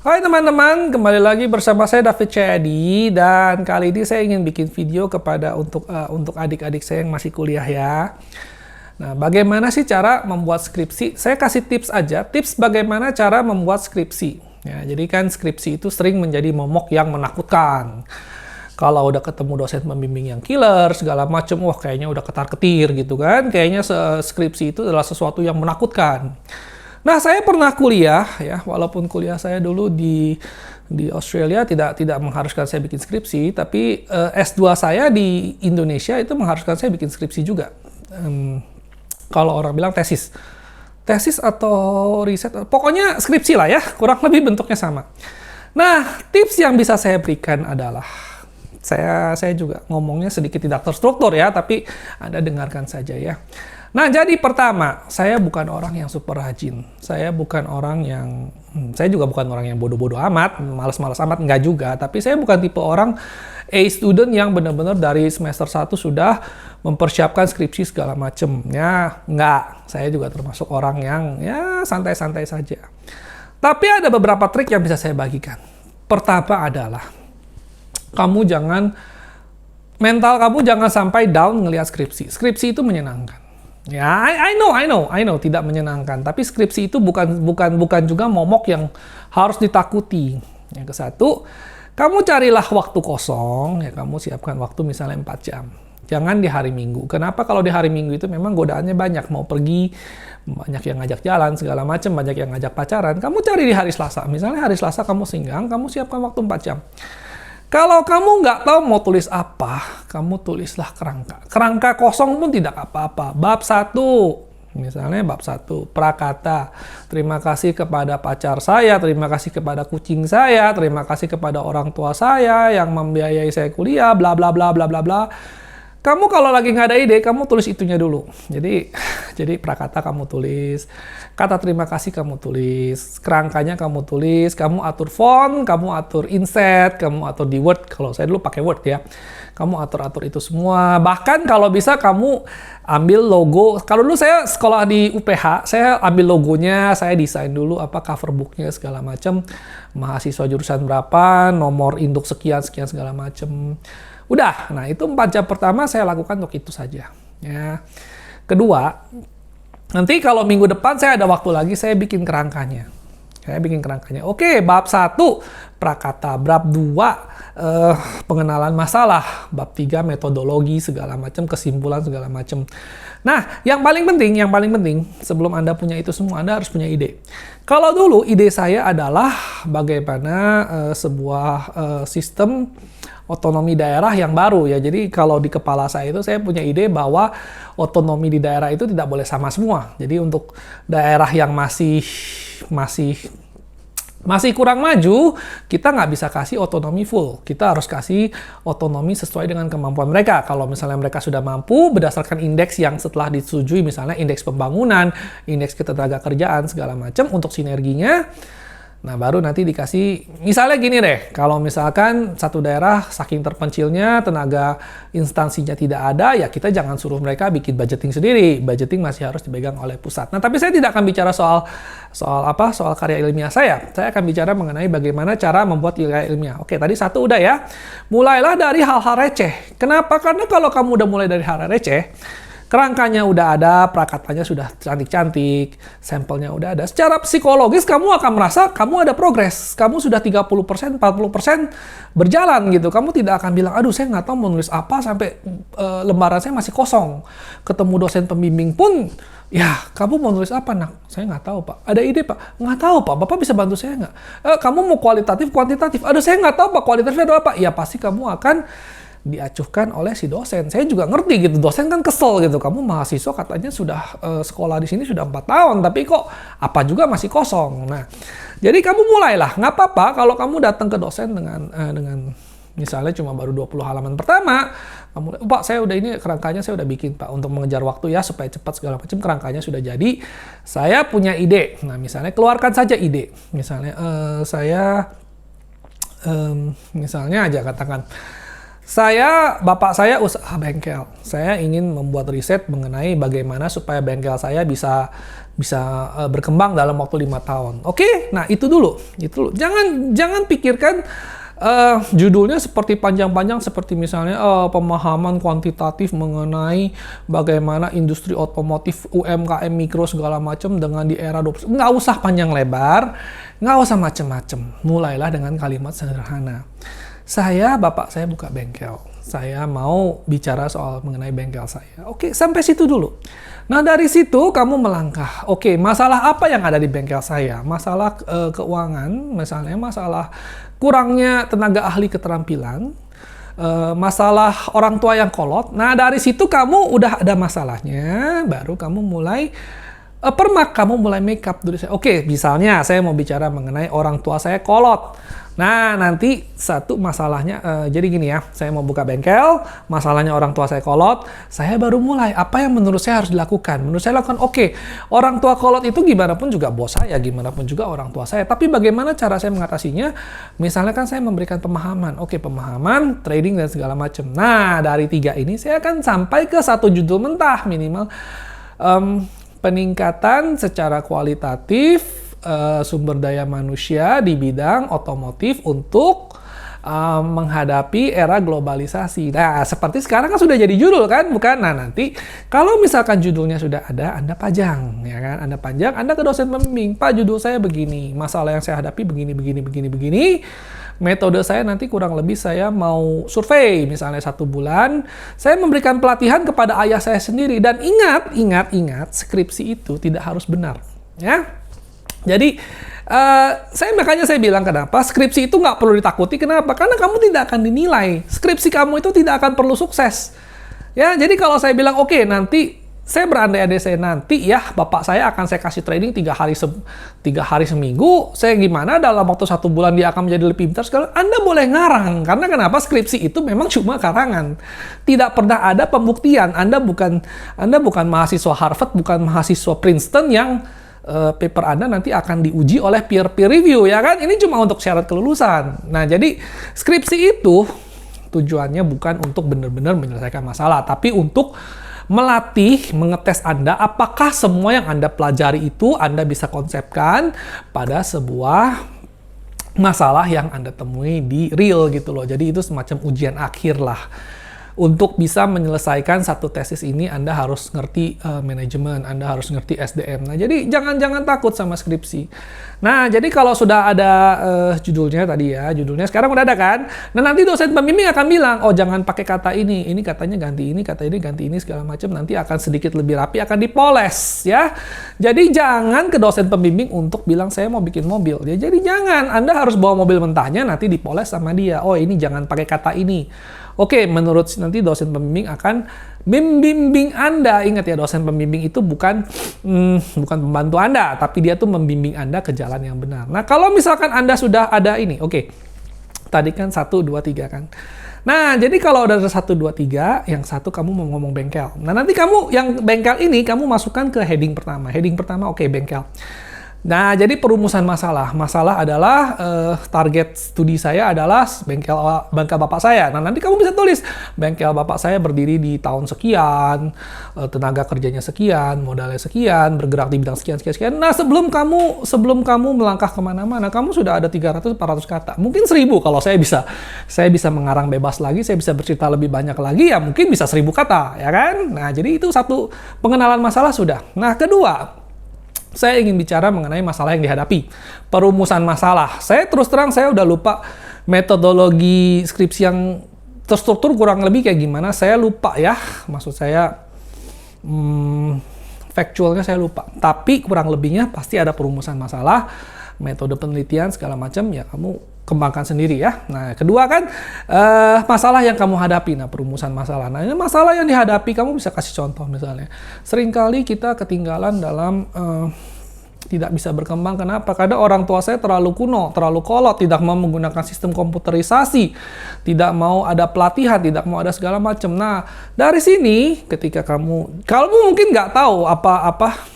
Hai teman-teman, kembali lagi bersama saya David Cahyadi, dan kali ini saya ingin bikin video untuk adik-adik saya yang masih kuliah ya. Nah, bagaimana sih cara membuat skripsi? Saya kasih tips aja, tips bagaimana cara membuat skripsi. Ya, jadi kan skripsi itu sering menjadi momok yang menakutkan. Kalau udah ketemu dosen pembimbing yang killer, segala macam, wah kayaknya udah ketar-ketir gitu kan. Kayaknya skripsi itu adalah sesuatu yang menakutkan. Nah, saya pernah kuliah ya, walaupun kuliah saya dulu di Australia tidak mengharuskan saya bikin skripsi, tapi S2 saya di Indonesia itu mengharuskan saya bikin skripsi juga. Kalau orang bilang tesis atau riset, pokoknya skripsi lah ya, kurang lebih bentuknya sama. Nah, tips yang bisa saya berikan adalah, saya juga ngomongnya sedikit tidak terstruktur ya, tapi Anda dengarkan saja ya. Nah, jadi pertama, saya bukan orang yang super rajin. Saya juga bukan orang yang bodoh-bodoh amat, malas-malas amat, enggak juga. Tapi saya bukan tipe orang A student yang benar-benar dari semester 1 sudah mempersiapkan skripsi segala macem. Ya, enggak. Saya juga termasuk orang yang ya santai-santai saja. Tapi ada beberapa trik yang bisa saya bagikan. Pertama adalah, mental kamu jangan sampai down ngelihat skripsi. Skripsi itu menyenangkan. Ya, I know, tidak menyenangkan. Tapi skripsi itu bukan juga momok yang harus ditakuti. Yang ke satu, kamu carilah waktu kosong, ya kamu siapkan waktu misalnya 4 jam. Jangan di hari Minggu. Kenapa? Kalau di hari Minggu itu memang godaannya banyak. Mau pergi, banyak yang ngajak jalan, segala macam, banyak yang ngajak pacaran. Kamu cari di hari Selasa. Misalnya hari Selasa kamu senggang, kamu siapkan waktu 4 jam. Kalau kamu nggak tahu mau tulis apa, kamu tulislah kerangka. Kerangka kosong pun tidak apa-apa. Bab 1, misalnya bab 1, prakata. Terima kasih kepada pacar saya, terima kasih kepada kucing saya, terima kasih kepada orang tua saya yang membiayai saya kuliah, bla bla bla bla bla bla. Kamu kalau lagi nggak ada ide, kamu tulis itunya dulu. Jadi prakata kamu tulis, kata terima kasih kamu tulis, kerangkanya kamu tulis, kamu atur font, kamu atur inset, kamu atur di Word. Kalau saya dulu pakai Word ya. Kamu atur-atur itu semua. Bahkan kalau bisa kamu ambil logo. Kalau dulu saya sekolah di UPH, saya ambil logonya, saya desain dulu cover booknya segala macam. Mahasiswa jurusan berapa, nomor induk sekian segala macam. Udah, nah itu 4 jam pertama saya lakukan untuk itu saja. Ya. Kedua, nanti kalau minggu depan saya ada waktu lagi, saya bikin kerangkanya. Oke, bab 1, prakata. Bab 2, pengenalan masalah. Bab 3, metodologi, segala macam, kesimpulan, segala macam. Nah, yang paling penting, sebelum Anda punya itu semua, Anda harus punya ide. Kalau dulu, ide saya adalah bagaimana sebuah sistem otonomi daerah yang baru ya. Jadi kalau di kepala saya itu saya punya ide bahwa otonomi di daerah itu tidak boleh sama semua. Jadi untuk daerah yang masih kurang maju, kita nggak bisa kasih otonomi full. Kita harus kasih otonomi sesuai dengan kemampuan mereka. Kalau misalnya mereka sudah mampu berdasarkan indeks yang setelah disetujui, misalnya indeks pembangunan, indeks ketenagakerjaan segala macam untuk sinerginya. Nah, baru nanti dikasih, misalnya gini deh, kalau misalkan satu daerah saking terpencilnya, tenaga instansinya tidak ada, ya kita jangan suruh mereka bikin budgeting sendiri. Budgeting masih harus dipegang oleh pusat. Nah, tapi saya tidak akan bicara soal karya ilmiah saya. Saya akan bicara mengenai bagaimana cara membuat karya ilmiah. Oke, tadi 1 udah ya. Mulailah dari hal-hal receh. Kenapa? Karena kalau kamu udah mulai dari hal-hal receh, kerangkanya udah ada, prakatanya sudah cantik-cantik, sampelnya udah ada. Secara psikologis kamu akan merasa kamu ada progres. Kamu sudah 30%, 40% berjalan gitu. Kamu tidak akan bilang, aduh saya nggak tahu mau nulis apa sampai lembaran saya masih kosong. Ketemu dosen pembimbing pun, ya kamu mau nulis apa nak? Saya nggak tahu pak. Ada ide pak? Nggak tahu pak. Bapak bisa bantu saya nggak? Kamu mau kualitatif, kuantitatif? Aduh saya nggak tahu pak. Kualitatifnya ada apa? Ya pasti kamu akan diacuhkan oleh si dosen. Saya juga ngerti gitu, dosen kan kesel gitu. Kamu mahasiswa katanya sudah sekolah di sini sudah 4 tahun, tapi kok apa juga masih kosong. Nah, jadi kamu mulailah, nggak apa-apa kalau kamu datang ke dosen dengan misalnya cuma baru 20 halaman pertama, kamu, Pak saya udah ini kerangkanya saya udah bikin Pak, untuk mengejar waktu ya supaya cepat segala macam, kerangkanya sudah jadi. Saya punya ide. Nah, misalnya keluarkan saja ide. Misalnya misalnya aja katakan, Bapak saya usaha bengkel. Saya ingin membuat riset mengenai bagaimana supaya bengkel saya bisa berkembang dalam waktu 5 tahun. Oke, nah itu dulu. Jangan pikirkan judulnya seperti panjang-panjang seperti misalnya pemahaman kuantitatif mengenai bagaimana industri otomotif UMKM mikro segala macam dengan di era 20. Nggak usah panjang lebar, nggak usah macem-macem. Mulailah dengan kalimat sederhana. Bapak saya buka bengkel. Saya mau bicara soal mengenai bengkel saya. Oke, sampai situ dulu. Nah, dari situ kamu melangkah. Oke, masalah apa yang ada di bengkel saya? Masalah keuangan, misalnya masalah kurangnya tenaga ahli keterampilan, masalah orang tua yang kolot. Nah, dari situ kamu udah ada masalahnya, baru kamu mulai kamu mulai make up dulu. Oke, misalnya saya mau bicara mengenai orang tua saya kolot. Nah, nanti satu masalahnya, jadi gini ya, saya mau buka bengkel, masalahnya orang tua saya kolot, saya baru mulai, apa yang menurut saya harus dilakukan? Menurut saya lakukan, oke, orang tua kolot itu gimana pun juga bos saya, gimana pun juga orang tua saya, tapi bagaimana cara saya mengatasinya? Misalnya kan saya memberikan pemahaman, oke, pemahaman, trading, dan segala macam. Nah, dari 3 ini, saya akan sampai ke 1 judul mentah, minimal peningkatan secara kualitatif sumber daya manusia di bidang otomotif untuk menghadapi era globalisasi. Nah, seperti sekarang kan sudah jadi judul kan, bukan? Nah, nanti kalau misalkan judulnya sudah ada, Anda pajang, ya kan? Anda panjang, Anda ke dosen pembimbing, Pak, judul saya begini, masalah yang saya hadapi begini. Metode saya nanti kurang lebih saya mau survei, misalnya 1 bulan, saya memberikan pelatihan kepada ayah saya sendiri. Dan ingat, skripsi itu tidak harus benar, ya. Jadi, makanya saya bilang kenapa skripsi itu nggak perlu ditakuti. Kenapa? Karena kamu tidak akan dinilai. Skripsi kamu itu tidak akan perlu sukses. Ya, jadi kalau saya bilang, oke, nanti saya berandai-andai saya nanti ya, bapak saya akan saya kasih training 3 hari seminggu. Saya gimana dalam waktu 1 bulan dia akan menjadi lebih pintar sekali. Anda boleh ngarang. Karena kenapa? Skripsi itu memang cuma karangan. Tidak pernah ada pembuktian. Anda bukan mahasiswa Harvard, bukan mahasiswa Princeton yang paper Anda nanti akan diuji oleh peer review, ya kan? Ini cuma untuk syarat kelulusan. Nah, jadi skripsi itu tujuannya bukan untuk benar-benar menyelesaikan masalah, tapi untuk melatih, mengetes Anda apakah semua yang Anda pelajari itu Anda bisa konsepkan pada sebuah masalah yang Anda temui di real gitu loh. Jadi itu semacam ujian akhir lah. Untuk bisa menyelesaikan satu tesis ini, Anda harus ngerti manajemen, Anda harus ngerti SDM. Nah, jadi jangan takut sama skripsi. Nah, jadi kalau sudah ada judulnya tadi ya, judulnya sekarang udah ada kan? Nah, nanti dosen pembimbing akan bilang, oh jangan pakai kata ini katanya ganti ini, kata ini ganti ini, segala macam. Nanti akan sedikit lebih rapi, akan dipoles ya. Jadi jangan ke dosen pembimbing untuk bilang saya mau bikin mobil. Ya, jadi jangan, Anda harus bawa mobil mentahnya, nanti dipoles sama dia. Oh, ini jangan pakai kata ini. Oke, menurut nanti dosen pembimbing akan membimbing Anda. Ingat ya, dosen pembimbing itu bukan pembantu Anda, tapi dia tuh membimbing Anda ke jalan yang benar. Nah, kalau misalkan Anda sudah ada ini, oke. Tadi kan 1, 2, 3 kan. Nah, jadi kalau udah ada 1, 2, 3, yang satu kamu mau ngomong bengkel. Nah, nanti kamu yang bengkel ini kamu masukkan ke heading pertama. Heading pertama, oke, bengkel. Nah, jadi perumusan masalah. Masalah adalah target studi saya adalah bengkel bapak saya. Nah, nanti kamu bisa tulis bengkel bapak saya berdiri di tahun sekian, tenaga kerjanya sekian, modalnya sekian, bergerak di bidang sekian. Nah, sebelum kamu melangkah kemana-mana, kamu sudah ada 300-400 kata. Mungkin 1000 kalau saya bisa mengarang bebas lagi, saya bisa bercerita lebih banyak lagi, ya mungkin bisa 1000 kata, ya kan? Nah, jadi itu satu pengenalan masalah sudah. Nah, kedua, saya ingin bicara mengenai masalah yang dihadapi. Perumusan masalah. Saya terus terang, saya udah lupa metodologi skripsi yang terstruktur kurang lebih kayak gimana. Saya lupa ya. Maksud saya, factualnya saya lupa. Tapi kurang lebihnya pasti ada perumusan masalah, metode penelitian, segala macam. Ya kamu kembangkan sendiri ya. Nah, kedua kan masalah yang kamu hadapi. Nah, perumusan masalah. Nah, ini masalah yang dihadapi, kamu bisa kasih contoh misalnya. Seringkali kita ketinggalan dalam tidak bisa berkembang. Kenapa? Karena orang tua saya terlalu kuno, terlalu kolot, tidak mau menggunakan sistem komputerisasi, tidak mau ada pelatihan, tidak mau ada segala macam. Nah, dari sini ketika kamu mungkin nggak tahu apa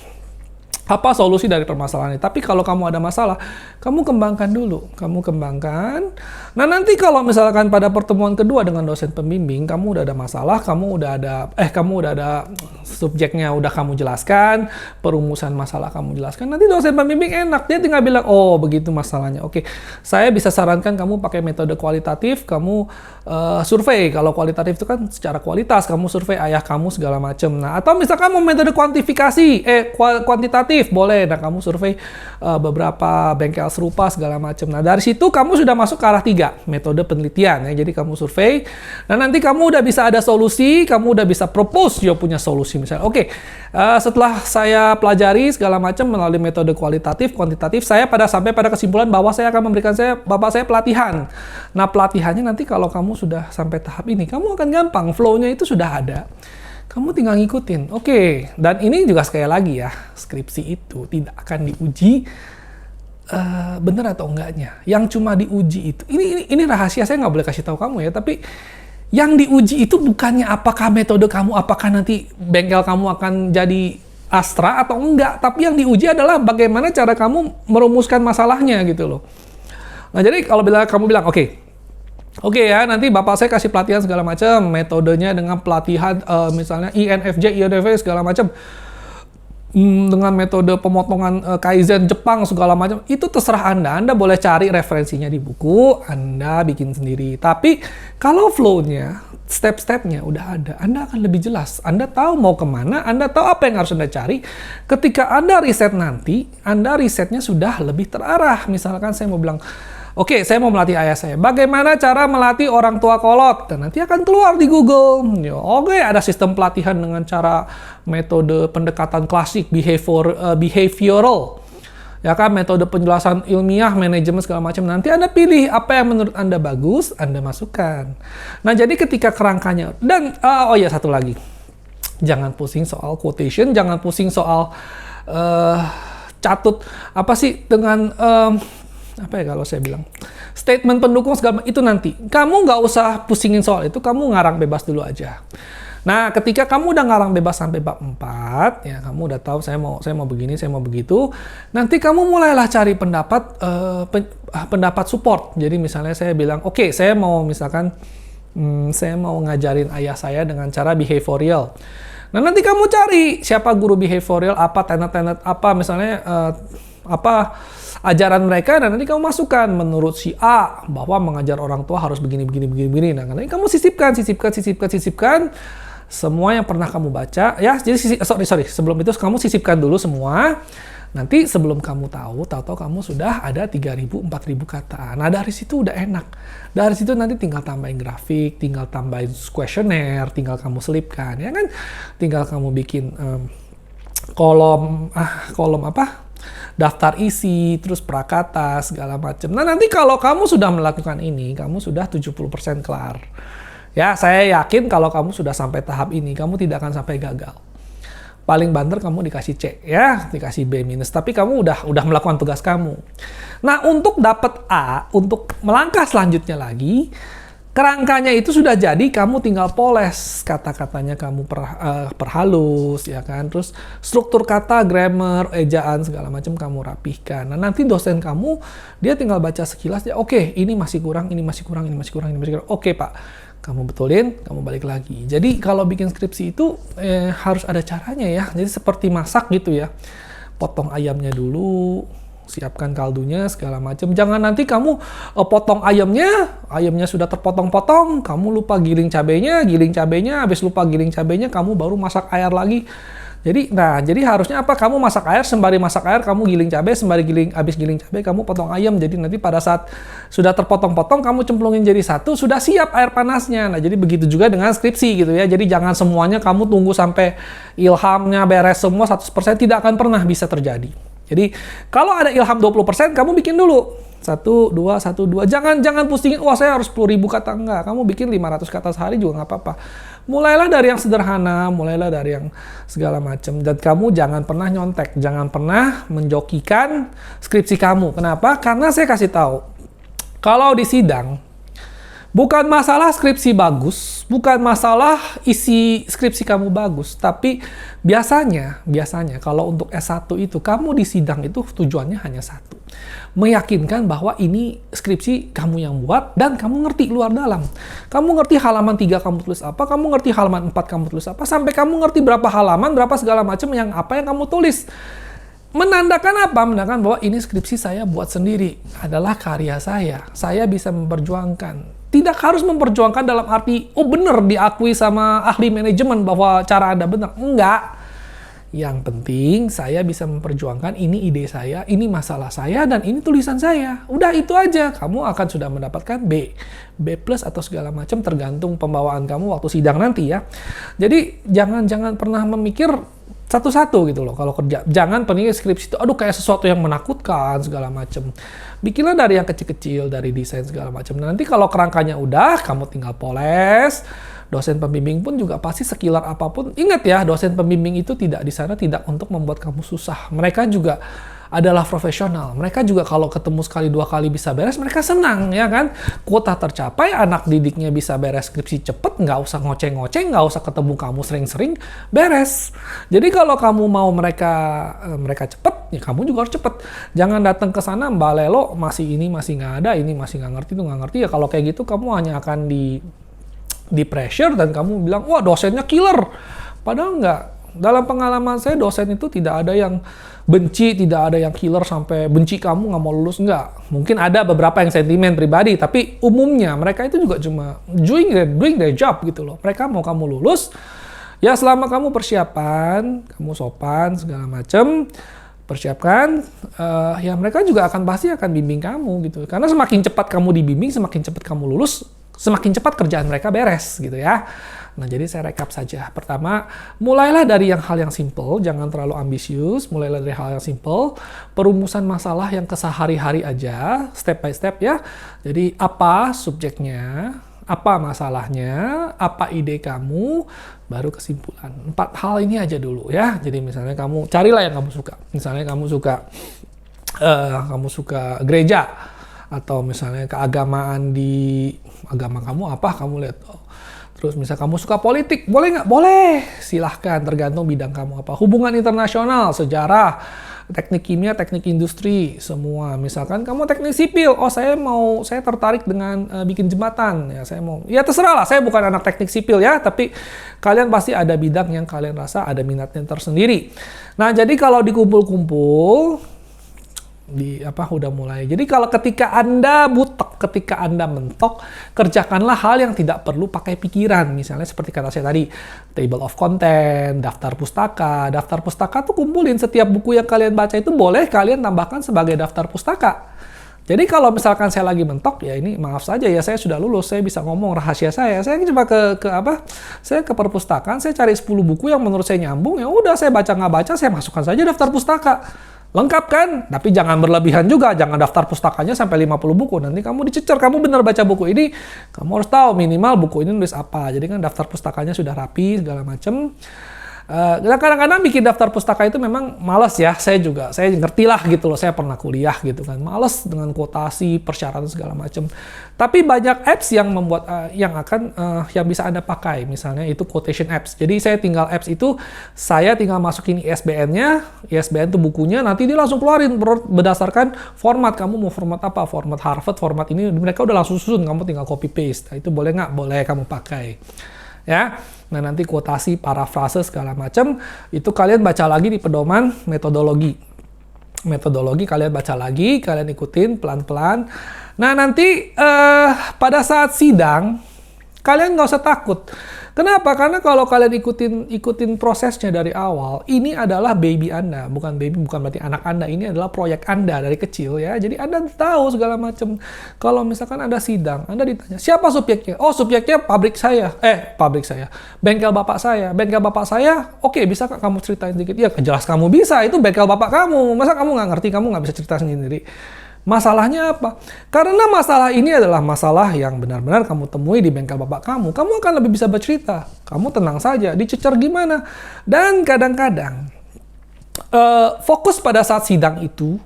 apa solusi dari permasalahan ini. Tapi kalau kamu ada masalah, kamu kembangkan dulu. Kamu kembangkan. Nah, nanti kalau misalkan pada pertemuan kedua dengan dosen pembimbing, kamu udah ada masalah, kamu udah ada subjeknya udah kamu jelaskan, perumusan masalah kamu jelaskan. Nanti dosen pembimbing enak, dia tinggal bilang, "Oh, begitu masalahnya. Oke, saya bisa sarankan kamu pakai metode kualitatif, kamu survei. Kalau kualitatif itu kan secara kualitas, kamu survei ayah kamu segala macam. Nah, atau misalkan mau metode kuantifikasi, kuantitatif, boleh. Nah, kamu survei beberapa bengkel serupa segala macam. Nah, dari situ kamu sudah masuk ke arah 3, metode penelitian ya. Jadi kamu survei. Nah, nanti kamu udah bisa ada solusi, kamu udah bisa propose dia punya solusi misalnya. Oke, setelah saya pelajari segala macam melalui metode kualitatif, kuantitatif, saya sampai pada kesimpulan bahwa saya akan memberikan bapak saya pelatihan. Nah, pelatihannya nanti kalau kamu sudah sampai tahap ini, kamu akan gampang, flow-nya itu sudah ada. Kamu tinggal ngikutin. Oke, dan ini juga sekali lagi ya, skripsi itu tidak akan diuji benar atau enggaknya. Yang cuma diuji itu, ini rahasia, saya nggak boleh kasih tahu kamu ya, tapi yang diuji itu bukannya apakah metode kamu, apakah nanti bengkel kamu akan jadi Astra atau enggak, tapi yang diuji adalah bagaimana cara kamu merumuskan masalahnya gitu loh. Nah, jadi kalau kamu bilang, Oke ya, nanti bapak saya kasih pelatihan segala macam, metodenya dengan pelatihan misalnya INFJ, INFJ segala macam, dengan metode pemotongan Kaizen Jepang segala macam, itu terserah Anda. Anda boleh cari referensinya di buku, Anda bikin sendiri. Tapi kalau flow-nya, step-stepnya udah ada, Anda akan lebih jelas. Anda tahu mau kemana, Anda tahu apa yang harus Anda cari. Ketika Anda riset nanti, Anda risetnya sudah lebih terarah. Misalkan saya mau bilang, Oke, saya mau melatih ayah saya. Bagaimana cara melatih orang tua kolot? Dan nanti akan keluar di Google. Oke, ada sistem pelatihan dengan cara metode pendekatan klasik, behavioral. Ya kan, metode penjelasan ilmiah, manajemen segala macam. Nanti Anda pilih apa yang menurut Anda bagus, Anda masukkan. Nah, jadi ketika kerangkanya, dan satu lagi. Jangan pusing soal quotation, jangan pusing soal catut apa sih dengan apa ya kalau saya bilang statement pendukung segala itu nanti kamu nggak usah pusingin soal itu, kamu ngarang bebas dulu aja. Nah, ketika kamu udah ngarang bebas sampai bab 4 ya, kamu udah tahu saya mau begini, saya mau begitu, nanti kamu mulailah cari pendapat support. Jadi misalnya saya bilang oke, saya mau misalkan saya mau ngajarin ayah saya dengan cara behavioral. Nah, nanti kamu cari siapa guru behavioral, apa tenet-tenet apa misalnya apa ajaran mereka, dan nanti kamu masukkan menurut si A bahwa mengajar orang tua harus begini. Nah, nanti kamu sisipkan semua yang pernah kamu baca ya. Jadi sebelum itu kamu sisipkan dulu semua. Nanti sebelum kamu tahu kamu sudah ada 3.000, 4.000 kata. Nah, dari situ udah enak. Dari situ nanti tinggal tambahin grafik, tinggal tambahin kuesioner, tinggal kamu selipkan ya kan. Tinggal kamu bikin kolom apa? Daftar isi, terus prakata, segala macam. Nah, nanti kalau kamu sudah melakukan ini, kamu sudah 70% kelar. Ya, saya yakin kalau kamu sudah sampai tahap ini, kamu tidak akan sampai gagal. Paling banter kamu dikasih C, ya, dikasih B-, tapi kamu udah melakukan tugas kamu. Nah, untuk dapat A, untuk melangkah selanjutnya lagi, kerangkanya itu sudah jadi, kamu tinggal poles kata-katanya, kamu perhalus ya kan, terus struktur kata, grammar, ejaan segala macam kamu rapihkan. Nah, nanti dosen kamu dia tinggal baca sekilas ya, oke, ini masih kurang. Oke, Pak, kamu betulin, kamu balik lagi. Jadi kalau bikin skripsi itu harus ada caranya ya. Jadi seperti masak gitu ya. Potong ayamnya dulu, siapkan kaldunya segala macam. Jangan nanti kamu potong ayamnya sudah terpotong-potong, kamu lupa giling cabenya, habis lupa giling cabenya kamu baru masak air lagi. Jadi harusnya apa? Kamu masak air, sembari masak air kamu giling cabai, habis giling cabai kamu potong ayam. Jadi nanti pada saat sudah terpotong-potong kamu cemplungin jadi satu, sudah siap air panasnya. Nah, jadi begitu juga dengan skripsi gitu ya. Jadi jangan semuanya kamu tunggu sampai ilhamnya beres semua 100%, tidak akan pernah bisa terjadi. Jadi kalau ada ilham 20%, kamu bikin dulu 1, 2. Jangan pusingin, wah saya harus 10.000 kata. Enggak, kamu bikin 500 kata sehari juga nggak apa-apa. Mulailah dari yang sederhana, mulailah dari yang segala macam. Dan kamu jangan pernah nyontek, jangan pernah menjokikan skripsi kamu. Kenapa? Karena saya kasih tahu, kalau di sidang, Bukan masalah skripsi bagus, bukan masalah isi skripsi kamu bagus, tapi biasanya kalau untuk S1 itu, kamu di sidang itu tujuannya hanya satu. Meyakinkan bahwa ini skripsi kamu yang buat, dan kamu ngerti luar dalam. Kamu ngerti halaman 3 kamu tulis apa, kamu ngerti halaman 4 kamu tulis apa, sampai kamu ngerti berapa halaman, berapa segala macam yang kamu tulis. Menandakan apa? Menandakan bahwa ini skripsi saya buat sendiri, adalah karya saya bisa memperjuangkan. Tidak harus memperjuangkan dalam arti, oh bener diakui sama ahli manajemen bahwa cara Anda benar. Enggak. Yang penting saya bisa memperjuangkan ini ide saya, ini masalah saya, dan ini tulisan saya. Udah itu aja. Kamu akan sudah mendapatkan B plus atau segala macam tergantung pembawaan kamu waktu sidang nanti ya. Jadi jangan pernah memikir satu-satu gitu loh kalau kerja. Jangan pengen skripsi itu aduh kayak sesuatu yang menakutkan segala macam. Bikinlah dari yang kecil-kecil, dari desain segala macam. Nah, nanti kalau kerangkanya udah, kamu tinggal poles. Dosen pembimbing pun juga pasti sekilar apapun. Ingat ya, dosen pembimbing itu tidak di sana tidak untuk membuat kamu susah. Mereka juga adalah profesional. Mereka juga kalau ketemu sekali dua kali bisa beres, mereka senang ya kan. Kuota tercapai, anak didiknya bisa beres skripsi cepet, nggak usah ngoceh-ngoceh, nggak usah ketemu kamu sering-sering, beres. Jadi kalau kamu mau mereka cepet, ya kamu juga harus cepet. Jangan datang ke sana Mbak Lelo masih nggak ada, ini masih nggak ngerti, itu nggak ngerti ya. Kalau kayak gitu kamu hanya akan di pressure dan kamu bilang wah dosennya killer. Padahal nggak. Dalam pengalaman saya dosen itu tidak ada yang benci, tidak ada yang killer sampai benci kamu nggak mau lulus, nggak. Mungkin ada beberapa yang sentimen pribadi, tapi umumnya mereka itu juga cuma doing their job gitu loh. Mereka mau kamu lulus, ya selama kamu persiapan, kamu sopan segala macem, persiapkan, ya mereka juga pasti akan bimbing kamu gitu. Karena semakin cepat kamu dibimbing, semakin cepat kamu lulus, semakin cepat kerjaan mereka beres gitu ya. Nah, jadi saya rekap saja. Pertama, mulailah dari hal yang simple, jangan terlalu ambisius, mulailah dari hal yang simple, perumusan masalah yang kesehari-hari aja, step by step ya. Jadi, apa subjeknya, apa masalahnya, apa ide kamu, baru kesimpulan. 4 hal ini aja dulu ya. Jadi, misalnya kamu carilah yang kamu suka. Misalnya kamu suka gereja, atau misalnya keagamaan di agama kamu apa, kamu lihat. Terus misalnya kamu suka politik, boleh nggak? Boleh, silahkan, tergantung bidang kamu apa. Hubungan internasional, sejarah, teknik kimia, teknik industri, semua. Misalkan kamu teknik sipil, oh saya tertarik dengan bikin jembatan, ya terserah lah, saya bukan anak teknik sipil ya, tapi kalian pasti ada bidang yang kalian rasa ada minatnya tersendiri. Nah, jadi kalau dikumpul-kumpul, udah mulai. Jadi kalau ketika Anda butek, ketika Anda mentok, kerjakanlah hal yang tidak perlu pakai pikiran. Misalnya seperti kata saya tadi, table of content, daftar pustaka. Daftar pustaka tuh kumpulin setiap buku yang kalian baca itu boleh kalian tambahkan sebagai daftar pustaka. Jadi kalau misalkan saya lagi mentok, ya ini maaf saja ya, saya sudah lulus, saya bisa ngomong rahasia saya. Saya coba saya ke perpustakaan, saya cari 10 buku yang menurut saya nyambung, ya udah saya baca nggak baca, saya masukkan saja daftar pustaka. Lengkap kan? Tapi jangan berlebihan juga, jangan daftar pustakanya sampai 50 buku. Nanti kamu dicecer, kamu benar baca buku ini, kamu harus tahu minimal buku ini nulis apa. Jadi kan daftar pustakanya sudah rapi, segala macam. Kadang-kadang bikin daftar pustaka itu memang malas ya, saya ngerti lah gitu loh, saya pernah kuliah gitu kan, malas dengan kuotasi, persyaratan segala macam. Tapi banyak apps yang membuat yang bisa Anda pakai, misalnya itu quotation apps. Jadi saya tinggal masukin ISBN-nya, ISBN itu bukunya, nanti dia langsung keluarin berdasarkan format, kamu mau format apa, format Harvard, format ini, mereka udah langsung susun, kamu tinggal copy paste. Nah, itu boleh nggak? Boleh kamu pakai. Ya, nah nanti kuotasi, parafrase segala macam itu kalian baca lagi di pedoman metodologi kalian baca lagi, kalian ikutin pelan-pelan. Nah nanti pada saat sidang kalian nggak usah takut. Kenapa? Karena kalau kalian ikutin prosesnya dari awal, ini adalah baby Anda, bukan berarti anak Anda, ini adalah proyek Anda dari kecil ya. Jadi Anda tahu segala macam. Kalau misalkan Anda sidang, Anda ditanya, siapa subjeknya? Oh, subjeknya pabrik saya. Bengkel bapak saya. Oke, bisa kamu ceritain sedikit? Ya, jelas kamu bisa, itu bengkel bapak kamu. Masa kamu nggak ngerti, kamu nggak bisa cerita sendiri? Masalahnya apa? Karena masalah ini adalah masalah yang benar-benar kamu temui di bengkel bapak kamu. Kamu akan lebih bisa bercerita. Kamu tenang saja, dicecer gimana. Dan kadang-kadang fokus pada saat sidang itu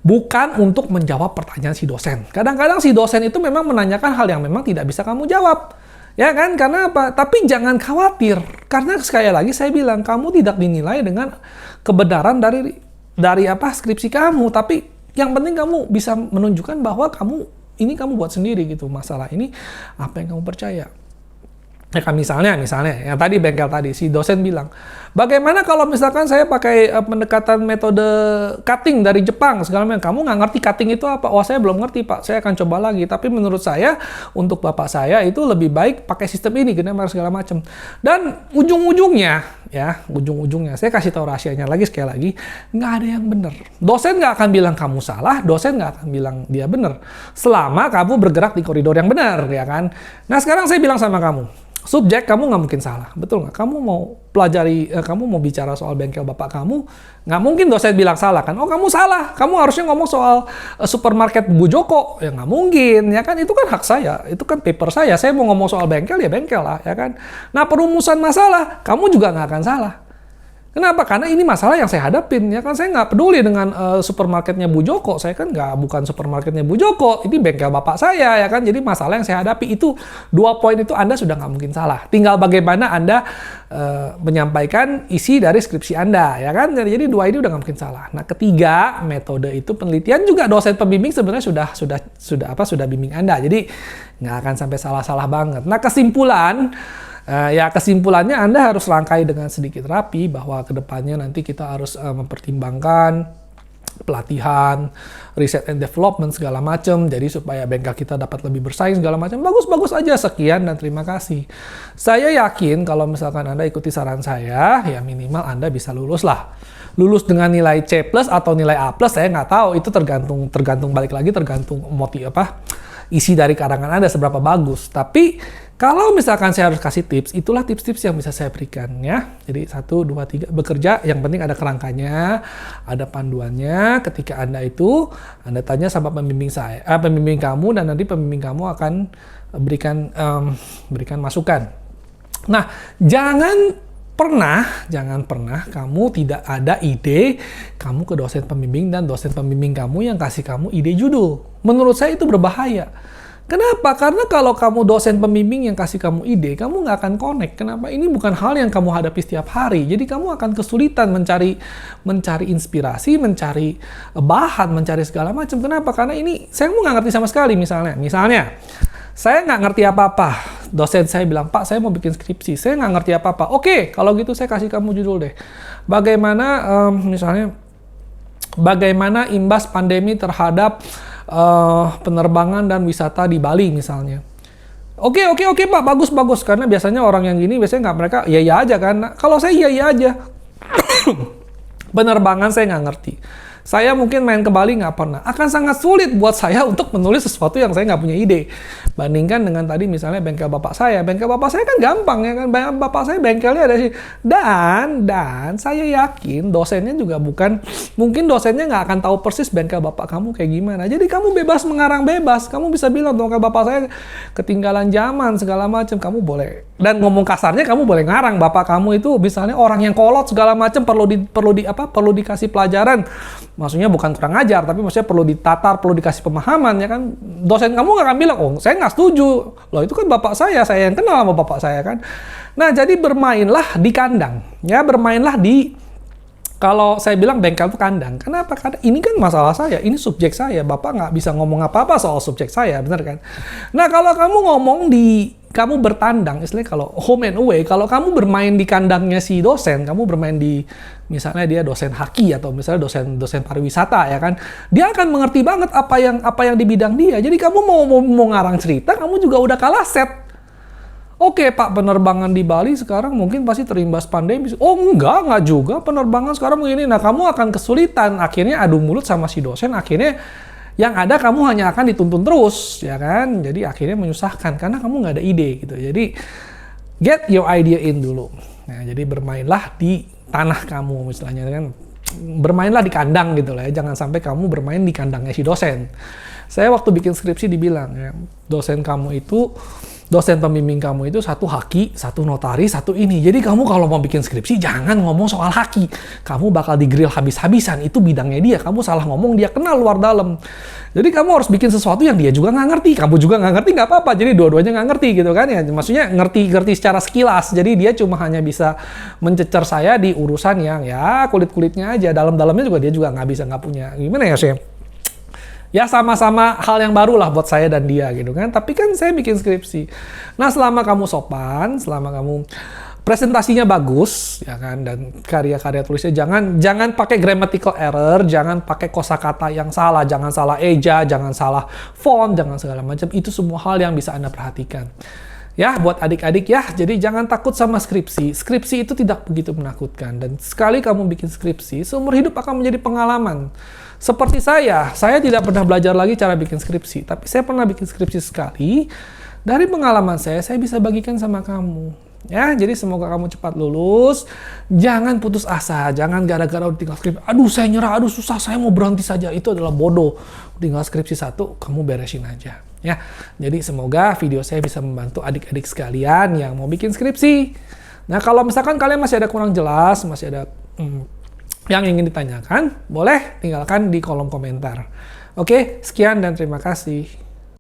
bukan untuk menjawab pertanyaan si dosen. Kadang-kadang si dosen itu memang menanyakan hal yang memang tidak bisa kamu jawab. Ya kan? Karena apa? Tapi jangan khawatir. Karena sekali lagi saya bilang, kamu tidak dinilai dengan kebenaran dari apa skripsi kamu. Tapi yang penting kamu bisa menunjukkan bahwa kamu buat sendiri gitu. Masalah ini apa yang kamu percaya. Ya kan misalnya yang tadi bengkel tadi si dosen bilang, bagaimana kalau misalkan saya pakai pendekatan metode cutting dari Jepang segala macam, kamu nggak ngerti cutting itu apa? Oh saya belum ngerti Pak, saya akan coba lagi. Tapi menurut saya untuk bapak saya itu lebih baik pakai sistem ini, segala macam. Dan ujung-ujungnya saya kasih tahu rahasianya lagi sekali lagi, nggak ada yang benar. Dosen nggak akan bilang kamu salah, dosen nggak akan bilang dia benar, selama kamu bergerak di koridor yang benar, ya kan? Nah sekarang saya bilang sama kamu, subjek kamu nggak mungkin salah, betul nggak? Kamu mau pelajari, kamu mau bicara soal bengkel bapak kamu, nggak mungkin dosen bilang salah kan? Oh kamu salah, kamu harusnya ngomong soal supermarket Bu Joko, ya nggak mungkin, ya kan? Itu kan hak saya, itu kan paper saya mau ngomong soal bengkel ya bengkel lah, ya kan? Nah perumusan masalah, kamu juga nggak akan salah. Kenapa? Karena ini masalah yang saya hadapin, ya kan? Saya nggak peduli dengan supermarketnya Bu Joko, saya kan bukan supermarketnya Bu Joko, ini bengkel bapak saya, ya kan? Jadi masalah yang saya hadapi itu 2 poin itu Anda sudah nggak mungkin salah. Tinggal bagaimana Anda menyampaikan isi dari skripsi Anda, ya kan? Jadi 2 ini udah nggak mungkin salah. Nah ketiga, metode itu penelitian juga dosen pembimbing sebenarnya sudah bimbing Anda, jadi nggak akan sampai salah-salah banget. Nah kesimpulannya Anda harus rangkai dengan sedikit rapi bahwa kedepannya nanti kita harus mempertimbangkan pelatihan, riset and development segala macam, jadi supaya bengkel kita dapat lebih bersaing segala macam. Bagus aja, sekian dan terima kasih. Saya yakin kalau misalkan Anda ikuti saran saya, ya minimal Anda bisa lulus lah. Lulus dengan nilai C+ atau nilai A+, saya nggak tahu, itu tergantung balik lagi tergantung isi dari karangan Anda seberapa bagus. Tapi kalau misalkan saya harus kasih tips, itulah tips-tips yang bisa saya berikan ya. Jadi 1, 2, 3 bekerja, yang penting ada kerangkanya, ada panduannya. Ketika Anda tanya sama pembimbing kamu, dan nanti pembimbing kamu akan berikan masukan. Nah, jangan pernah kamu tidak ada ide kamu ke dosen pembimbing dan dosen pembimbing kamu yang kasih kamu ide judul. Menurut saya itu berbahaya. Kenapa? Karena kalau kamu dosen pembimbing yang kasih kamu ide, kamu nggak akan connect. Kenapa? Ini bukan hal yang kamu hadapi setiap hari. Jadi kamu akan kesulitan mencari inspirasi, mencari bahan, mencari segala macam. Kenapa? Karena ini saya nggak ngerti sama sekali. Misalnya, saya nggak ngerti apa-apa. Dosen saya bilang, Pak, saya mau bikin skripsi. Saya nggak ngerti apa-apa. Oke, kalau gitu saya kasih kamu judul deh. Bagaimana imbas pandemi terhadap penerbangan dan wisata di Bali misalnya. Oke Pak, bagus. Karena biasanya orang yang gini mereka iya aja kan. Nah, kalau saya iya aja. Penerbangan saya nggak ngerti. Saya mungkin main ke Bali nggak pernah. Akan sangat sulit buat saya untuk menulis sesuatu yang saya nggak punya ide. Bandingkan dengan tadi misalnya bengkel bapak saya. Bengkel bapak saya kan gampang ya kan. Bapak saya bengkelnya ada sih. Dan saya yakin dosennya juga mungkin dosennya nggak akan tahu persis bengkel bapak kamu kayak gimana. Jadi kamu bebas mengarang bebas. Kamu bisa bilang bengkel bapak saya ketinggalan zaman segala macam. Kamu boleh. Dan ngomong kasarnya kamu boleh ngarang bapak kamu itu misalnya orang yang kolot segala macam perlu dikasih pelajaran. Maksudnya bukan kurang ajar, tapi maksudnya perlu ditatar, perlu dikasih pemahaman, ya kan. Dosen kamu nggak akan bilang, oh saya nggak setuju. Loh itu kan bapak saya yang kenal sama bapak saya kan. Nah jadi bermainlah di kandang. Ya bermainlah kalau saya bilang bengkel itu kandang. Kenapa? Karena ini kan masalah saya, ini subjek saya. Bapak nggak bisa ngomong apa-apa soal subjek saya, benar kan? Nah kalau kamu kamu bertandang, istilahnya kalau home and away, kalau kamu bermain di kandangnya si dosen, kamu bermain misalnya dia dosen haki atau misalnya dosen pariwisata ya kan, dia akan mengerti banget apa yang di bidang dia. Jadi kamu mau ngarang cerita, kamu juga udah kalah set. Oke Pak, penerbangan di Bali sekarang mungkin pasti terimbas pandemi. Oh enggak juga, penerbangan sekarang begini. Nah kamu akan kesulitan, akhirnya adu mulut sama si dosen, akhirnya yang ada kamu hanya akan dituntun terus, ya kan? Jadi akhirnya menyusahkan karena kamu nggak ada ide gitu. Jadi get your idea in dulu. Nah, jadi bermainlah di tanah kamu, istilahnya kan. Bermainlah di kandang gitu lah ya. Jangan sampai kamu bermain di kandangnya si dosen. Saya waktu bikin skripsi dibilang ya, dosen kamu itu dosen pembimbing kamu itu satu haki, satu notaris, satu ini. Jadi kamu kalau mau bikin skripsi jangan ngomong soal haki. Kamu bakal digrill habis-habisan. Itu bidangnya dia. Kamu salah ngomong, dia kenal luar dalam. Jadi kamu harus bikin sesuatu yang dia juga nggak ngerti. Kamu juga nggak ngerti, nggak apa-apa. Jadi dua-duanya nggak ngerti gitu kan ya. Maksudnya ngerti secara sekilas. Jadi dia cuma hanya bisa mencecer saya di urusan yang ya kulit-kulitnya aja. Dalam-dalamnya juga dia juga nggak bisa, nggak punya. Gimana ya sih? Ya sama-sama hal yang baru lah buat saya dan dia gitu kan. Tapi kan saya bikin skripsi. Nah selama kamu sopan, selama kamu presentasinya bagus, ya kan, dan karya-karya tulisnya jangan pakai grammatical error, jangan pakai kosakata yang salah, jangan salah eja, jangan salah font, jangan segala macam. Itu semua hal yang bisa Anda perhatikan. Ya, buat adik-adik ya, jadi jangan takut sama skripsi. Skripsi itu tidak begitu menakutkan. Dan sekali kamu bikin skripsi, seumur hidup akan menjadi pengalaman. Seperti saya tidak pernah belajar lagi cara bikin skripsi. Tapi saya pernah bikin skripsi sekali. Dari pengalaman saya bisa bagikan sama kamu. Ya, jadi semoga kamu cepat lulus. Jangan putus asa, jangan gara-gara udah tinggal skripsi. Aduh, saya nyerah, aduh susah, saya mau berhenti saja. Itu adalah bodoh. Tinggal skripsi satu, kamu beresin aja. Ya, jadi semoga video saya bisa membantu adik-adik sekalian yang mau bikin skripsi. Nah, kalau misalkan kalian masih ada kurang jelas, masih ada yang ingin ditanyakan, boleh tinggalkan di kolom komentar. Oke, sekian dan terima kasih.